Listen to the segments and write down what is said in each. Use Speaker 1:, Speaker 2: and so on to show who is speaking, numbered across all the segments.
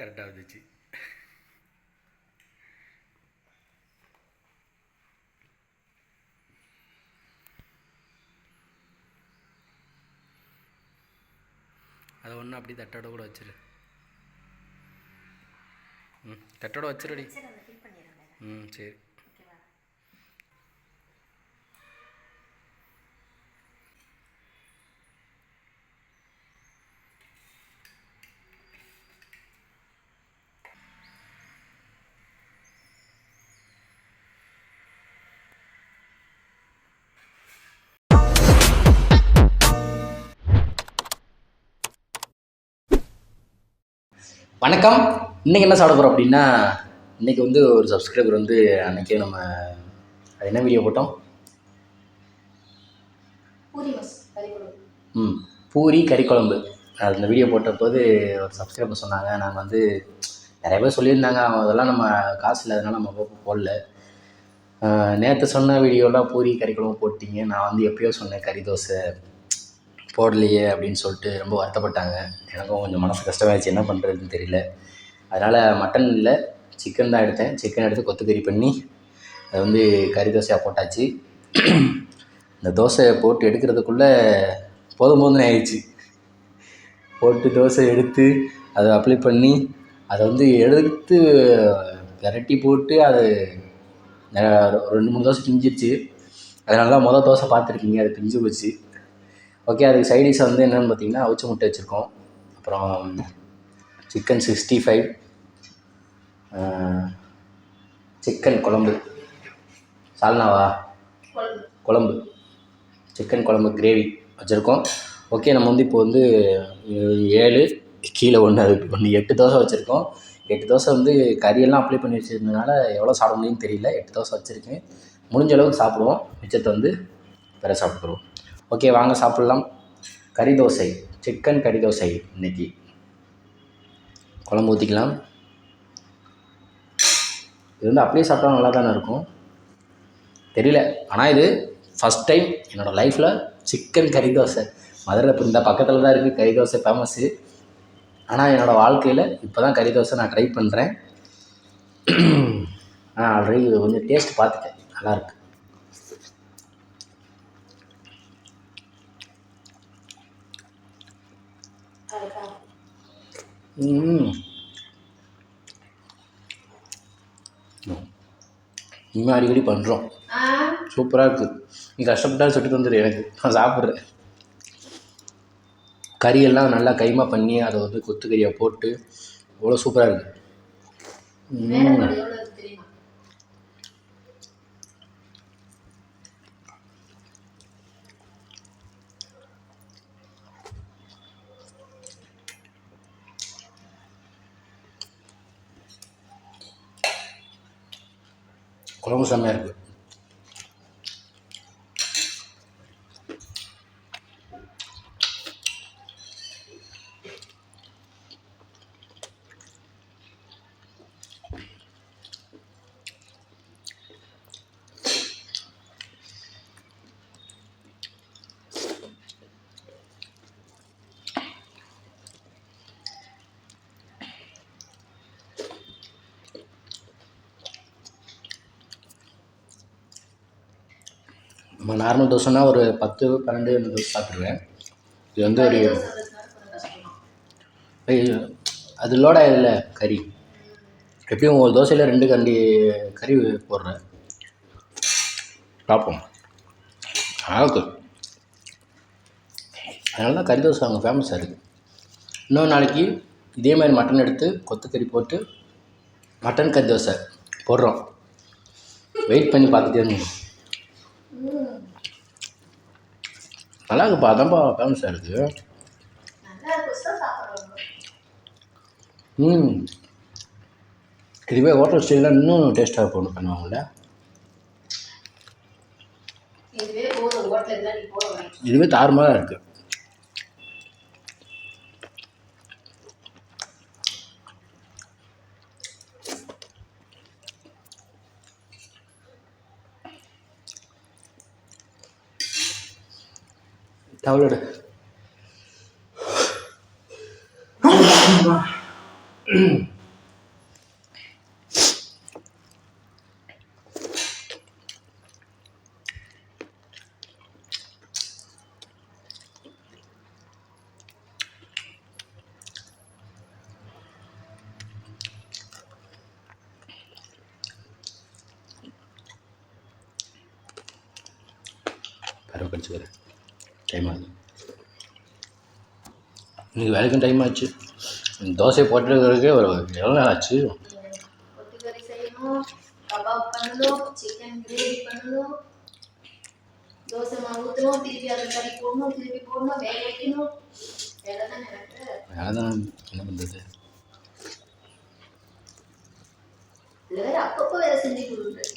Speaker 1: கரெக்டாக வந்துச்சு. அதை ஒன்று அப்படி தட்டோட கூட வச்சிரு. தட்டோட வச்சிருடி. சரி. வணக்கம். இன்றைக்கி என்ன சாப்பிட போகிறோம் அப்படின்னா, இன்றைக்கி வந்து ஒரு சப்ஸ்கிரைபர் வந்து அன்றைக்கே நம்ம அது என்ன வீடியோ போட்டோம், பூரி கறி குழம்பு. அந்த வீடியோ போட்டபோது ஒரு சப்ஸ்கிரைபர் சொன்னாங்க, நாங்கள் வந்து நிறைய பேர் சொல்லியிருந்தாங்க, அதெல்லாம் நம்ம காசு இல்லாதனால நம்ம போடல. நேற்று சொன்ன வீடியோலாம் பூரி கறி குழம்பு போட்டிங்க, நான் வந்து எப்பயோ சொன்னேன் கறி தோசை போடலையே அப்படின்னு சொல்லிட்டு ரொம்ப வருத்தப்பட்டாங்க. எனக்கும் கொஞ்சம் மனசு கஷ்டமாகிடுச்சு, என்ன பண்ணுறதுன்னு தெரியல. அதனால் மட்டன் இல்லை, சிக்கன் தான் எடுத்தேன். சிக்கன் எடுத்து கொத்துக்கறி பண்ணி அதை வந்து கறி தோசையாக போட்டாச்சு. இந்த தோசை போட்டு எடுக்கிறதுக்குள்ளே போதும்னு ஆயிடுச்சு. போட்டு தோசை எடுத்து அதை அப்ளை பண்ணி அதை வந்து எடுத்து விரட்டி போட்டு அது 2-3 தோசை பிஞ்சிருச்சு. அதனால தான் மொதல் தோசை பார்த்துருக்கீங்க, அது பிஞ்சு போச்சு. ஓகே, அதுக்கு சைடிஷை வந்து என்னென்னு பார்த்தீங்கன்னா, அவிச்ச முட்டை வச்சுருக்கோம், அப்புறம் சிக்கன் 65, சிக்கன் குழம்பு, சால்னாவா குழம்பு, சிக்கன் குழம்பு கிரேவி வச்சுருக்கோம். ஓகே, நம்ம வந்து இப்போ வந்து 7 கீழே 1 அதுக்கு 1 8 தோசை வச்சுருக்கோம். 8 தோசை வந்து கறியெல்லாம் அப்ளை பண்ணி வச்சுருந்ததுனால எவ்வளோ சாப்பிட முடியும்னு தெரியல. 8 தோசை வச்சுருக்கேன். முடிஞ்ச அளவுக்கு சாப்பிடுவோம், மிச்சத்தை வந்து வேற சாப்பிட்டுருவோம். ஓகே, வாங்க சாப்பிட்லாம். கறி தோசை, சிக்கன் கறி தோசை. இன்றைக்கி குழம்பு ஊற்றிக்கலாம். இது வந்து அப்படியே சாப்பிட்டா நல்லா தானே இருக்கும், தெரியல. ஆனால் இது ஃபஸ்ட் டைம் என்னோடய லைஃப்பில் சிக்கன் கறி தோசை. மதுரை இப்போ இந்த பக்கத்தில் தான் இருக்குது கறி தோசை ஃபேமஸ்ஸு. ஆனால் என்னோடய வாழ்க்கையில் இப்போ தான் கறி தோசை நான் ட்ரை பண்ணுறேன். ஆல்ரெடி கொஞ்சம் டேஸ்ட் பார்த்துட்டேன், நல்லாயிருக்கு. இன்னும் அடிக்கடி பண்ணுறோம், சூப்பராக இருக்குது. நீ கஷ்டப்பட்டாலும் சுட்டு வந்துடு, எனக்கு நான் சாப்பிட்றேன். கறியெல்லாம் நல்லா கைமா பண்ணி அதை வந்து கொத்துக்கறியை போட்டு அவ்வளோ சூப்பராக இருக்குது. குழம்பு செம்மையாக இருக்குது. நம்ம நார்மல் தோசைனா ஒரு 10-12 தோசை சாப்பிட்ருவேன். இது வந்து ஒரு அது லோட் ஆகுதுல்ல கறி, எப்படியும் ஒரு தோசையில் 2 கரண்டி கறி போடுறேன். பார்ப்போம், ஆகுது. அதனால தான் கறி தோசை அவங்க ஃபேமஸாக இருக்குது. இன்னொரு நாளைக்கு இதே மாதிரி மட்டன் எடுத்து கொத்துக்கறி போட்டு மட்டன் கறி தோசை போடுறோம். வெயிட் பண்ணி பார்த்துட்டே இருந்தோம். நல்லா இருக்குப்பா, அதான்ப்பா ஃபேமஸாக இருக்குது. இதுவே ஹோட்டல் ஸ்டைலில் இன்னும் டேஸ்ட்டாக பண்ணுவாங்கள்ல. இதுவே தாறுமாறாக இருக்குது. டவலோடு அரை கடிச்சுக்கிறேன். டைம் ஆகுது. இன்றைக்கி வேலைக்கும் டைம் ஆச்சு. தோசை போட்டுக்கிறதுக்கே ஒரு எவ்வளோ நேரம் ஆச்சு.
Speaker 2: கொத்துக்கறி செய்யணும், கபாப் பண்ணணும், சிக்கன் கிரேவி பண்ணணும், தோசை மாவு ஊற்றணும், திருப்பி அதை கறி போடணும், திருப்பி போடணும், வேக வைக்கணும். வேலை தான் எனக்கு.
Speaker 1: வேலை தான் என்ன பண்ணுறது.
Speaker 2: இல்லை வேறு அப்பப்போ வேலை செஞ்சு கொடுக்குறது.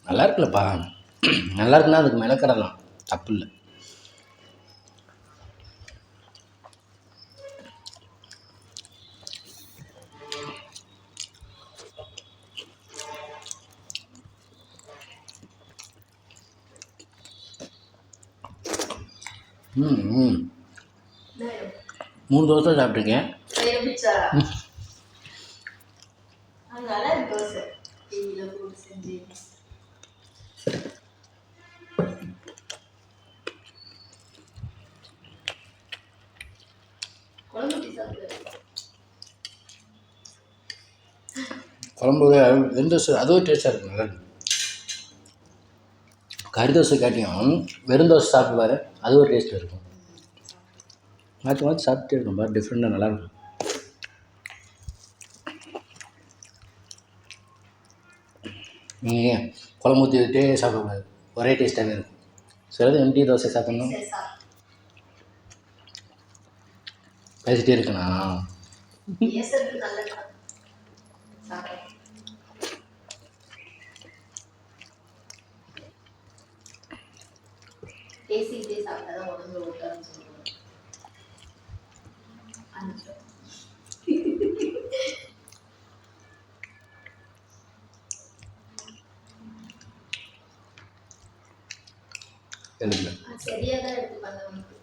Speaker 1: நல்லா இருக்குல்லப்பா. நல்லா இருக்குன்னா அதுக்கு மெனக்கடலாம், தப்பு இல்லை. ம் 3 தோசை சாப்பிட்ருக்கேன்.
Speaker 2: நல்லா இருக்கு தோசை. டிவியில் போட்டு செஞ்சு
Speaker 1: குழம்பு வெறும் தோசை அதுவும் டேஸ்ட்டாக இருக்கும். நல்லா இருக்கு. கறி தோசை காட்டியும் வெறும் தோசை சாப்பிட்டு பாரு, அது ஒரு டேஸ்ட் இருக்கும். மாற்றி மாற்றி சாப்பிட்டே இருக்கும் பாரு, டிஃப்ரெண்ட்டாக நல்லாயிருக்கும். நீங்கள் குழம்பு ஊற்றிக்கிட்டே சாப்பிடக்கூடாது, ஒரே டேஸ்ட்டாகவே இருக்கும். சிலது எம்டி தோசை சாப்பிட்ணும். பேசிகிட்டே இருக்கணா?
Speaker 2: பேசிக்கிட்டே சாப்பிட்டாதான் உடம்புல ஒட்டான்னு சொல்லுவாங்க. சரியா தான் எடுத்து பண்ணவனுக்கு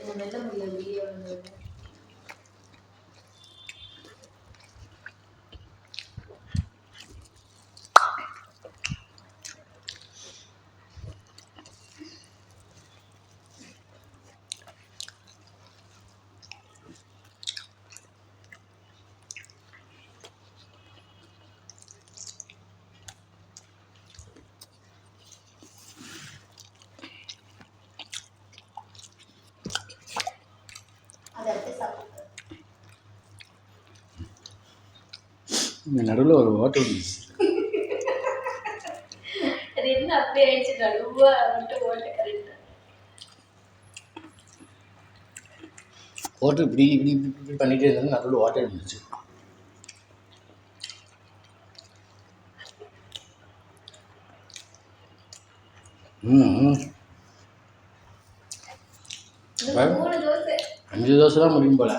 Speaker 2: என்ன மெல்ல முடியல வீடியோ வந்தது.
Speaker 1: நடுவில் ஒரு ஓட்டல் இருந்துச்சு.
Speaker 2: அது என்ன அப்படியே ஆயிடுச்சு, நடுவா மட்டும் ஓட்ட கரெக்ட்.
Speaker 1: ஓட்டல் இப்படி இப்படி இப்படி பண்ணிகிட்டே இருந்தாங்க, நடுவில் ஓட்டல் இருந்துச்சு. ம் 5 தோசை தான் முடியும் போல.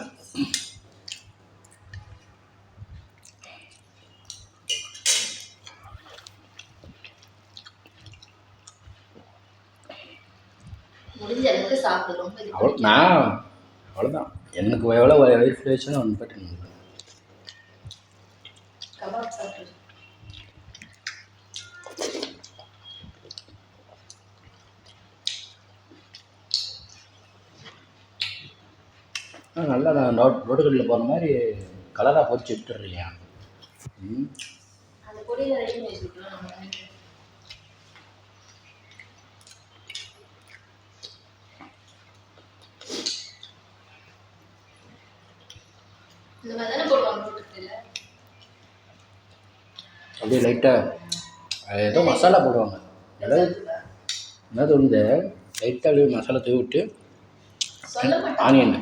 Speaker 1: அவ்வளோதான். எனக்கு எவ்வளோ வயிறு ஃப்ளேஷன் ஒன்று பட்டு நல்லா நான் ரோட்டுக்கடையில் போகிற மாதிரி கலராக பொறிச்சு விட்டுறியா? அப்படியே லைட்டாக ஏதோ மசாலா போடுவாங்க. என்னது வந்து லைட்டாக அப்படியே மசாலா தூவி விட்டு ஆனியன்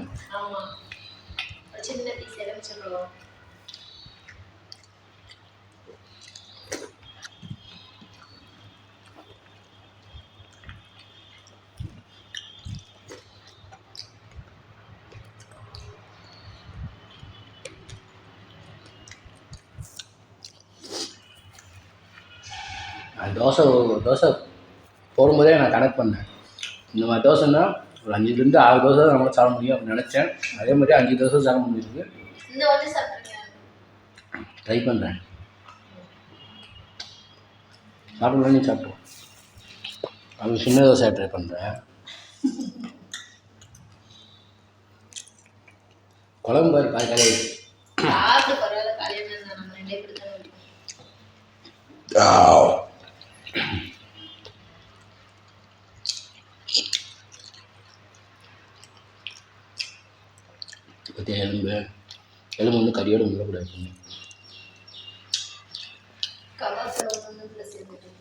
Speaker 1: தோசை போடும்போதே நான் கனெக்ட் பண்ணேன். இந்த மாதிரி தோசைன்னா ஒரு 5 to 6 தோசை தான் நம்மளால் சாப்பிட முடியும் அப்படின்னு நினச்சேன். அதே மாதிரி 5 தோசை சாப்பிட முடிஞ்சிருக்கு. ட்ரை பண்ணுறேன். சாப்பிடலாம், நீ சாப்பிடுவோம். அது சின்ன தோசை ட்ரை பண்ணுறேன். குழம்பு பாரு காலையில் எலும்பு வந்து கறியோடு விடக்கூடாது.
Speaker 2: கபாப்ல ஒன்று சேர்ந்துட்டு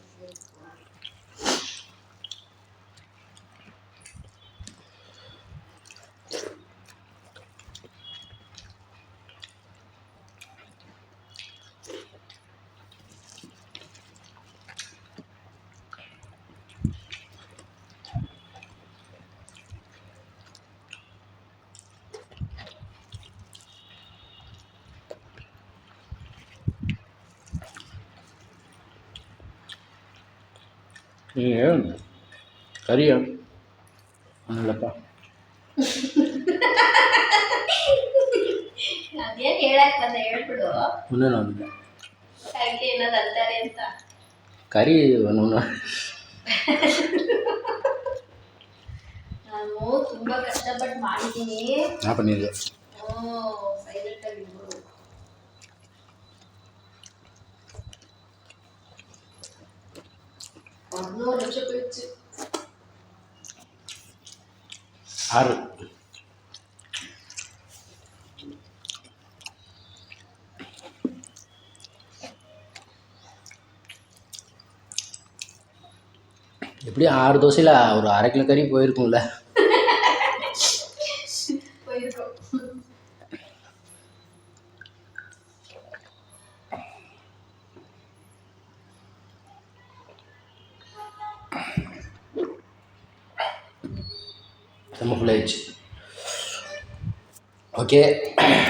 Speaker 1: நீங்கள் கறியா இல்லைப்பா
Speaker 2: ಅದೇನು ಹೇಳಕ್ಕಂತ ಹೇಳ್ಬಿಡು
Speaker 1: ಇನ್ನೂ ನೋಡಿಲ್ಲ
Speaker 2: ಹಾಗೆ ಏನಾದ್ರು ಅಂತಾರೆ ಅಂತ
Speaker 1: ಕರಿ ಒன்று
Speaker 2: ನಾನು ತುಂಬಾ ಕಷ್ಟಪಟ್ಟು ಮಾಡಿದ್ದೀನಿ
Speaker 1: நான் பண்ணியிருக்கேன்.
Speaker 2: ಸೈಲೆಂಟ್ ಆಗಿ ಇರ್ಬೋದು. ₹1,00,000 போயிடுச்சு
Speaker 1: 6 எப்படியும் 6 தோசையில் ஒரு 1/2 கிலோ கறி போயிருக்கும்ல.
Speaker 2: போயிருக்கோம்.
Speaker 1: ரொம்ப ஃபுல் ஆயிடுச்சு. ஓகே,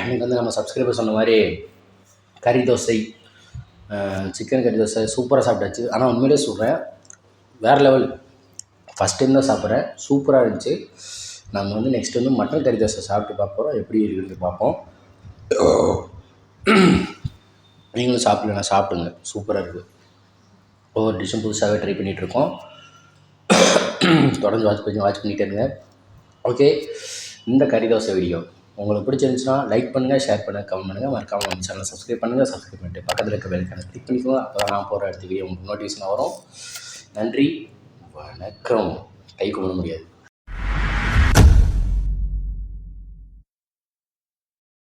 Speaker 1: இன்றைக்கி வந்து நம்ம சப்ஸ்கிரைபர் சொன்ன மாதிரி கறி தோசை, சிக்கன் கறி தோசை சூப்பராக சாப்பிட்டாச்சு. ஆனால் உண்மையிலே சொல்கிறேன், வேறு லெவல். ஃபஸ்ட் டைம் தான் சாப்பிட்றேன், சூப்பராக இருந்துச்சு. நம்ம வந்து நெக்ஸ்ட் வந்து மட்டன் கறி தோசை சாப்பிட்டு பார்ப்போம், எப்படி இருக்குன்னு பார்ப்போம். நீங்களும் சாப்பிடலாம், சாப்பிடுங்க, சூப்பராக இருக்குது. ஒவ்வொரு டிஷ்ஷும் புதுசாகவே ட்ரை பண்ணிகிட்ருக்கோம். தொடர்ந்து வாட்ச் பண்ணிகிட்டே இருங்க. ஓகே, இந்த கறி தோசை வீடியோ உங்களுக்கு பிடிச்சிருந்துச்சுன்னா லைக் பண்ணுங்கள், ஷேர் பண்ணுங்கள், கமெண்ட் பண்ணுங்கள். மறக்காமல் நம்ம சேனலை சப்ஸ்கிரைப் பண்ணுங்கள். சப்ஸ்கிரைப் பண்ணிட்டு பக்கத்தில் இருக்க பெல்லைக்கான கிளிக் பண்ணிக்கோங்க. அப்போ நான் போகிற அடுத்த வீடியோ உங்களுக்கு நோட்டிஃபிகேஷன் வரும். நன்றி, வணக்கம். கை கும்பிட முடியாது.